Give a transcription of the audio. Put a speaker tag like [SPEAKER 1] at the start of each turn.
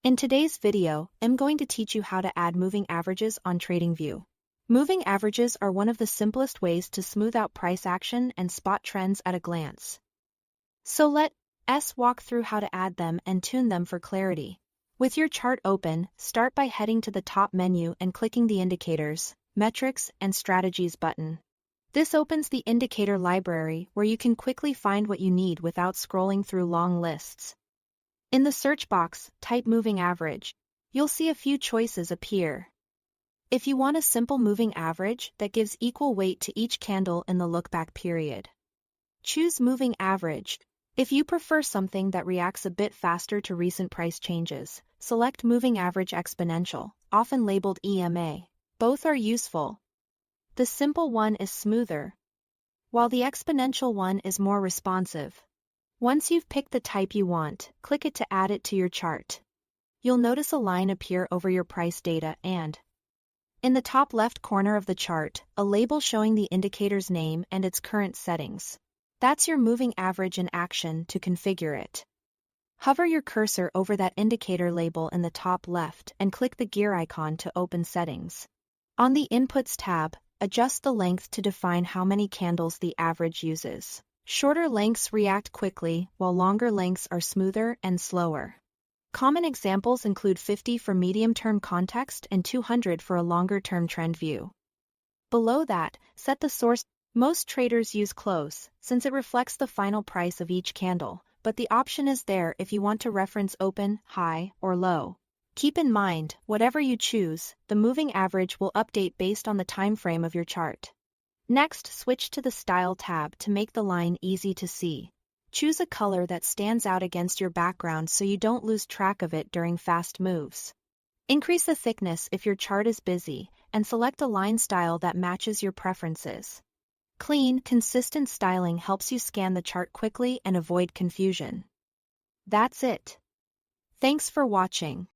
[SPEAKER 1] In today's video, I'm going to teach you how to add moving averages on Tradingview. Moving averages are one of the simplest ways to smooth out price action and spot trends at a glance. So let's walk through how to add them and tune them for clarity. With your chart open, start by heading to the top menu and clicking the Indicators, Metrics, and Strategies button. This opens the indicator library where you can quickly find what you need without scrolling through long lists. In the search box, type moving average. You'll see a few choices appear. If you want a simple moving average that gives equal weight to each candle in the look-back period, choose moving average. If you prefer something that reacts a bit faster to recent price changes, select moving average exponential, often labeled EMA. Both are useful. The simple one is smoother, while the exponential one is more responsive. Once you've picked the type you want, click it to add it to your chart. You'll notice a line appear over your price data and, in the top left corner of the chart, a label showing the indicator's name and its current settings. That's your moving average in action to configure it. Hover your cursor over that indicator label in the top left and click the gear icon to open settings. On the Inputs tab, adjust the length to define how many candles the average uses. Shorter lengths react quickly, while longer lengths are smoother and slower. Common examples include 50 for medium-term context and 200 for a longer-term trend view. Below that, set the source. Most traders use close, since it reflects the final price of each candle, but the option is there if you want to reference open, high, or low. Keep in mind, whatever you choose, the moving average will update based on the time frame of your chart. Next, switch to the Style tab to make the line easy to see. Choose a color that stands out against your background so you don't lose track of it during fast moves. Increase the thickness if your chart is busy, and select a line style that matches your preferences. Clean, consistent styling helps you scan the chart quickly and avoid confusion. That's it. Thanks for watching.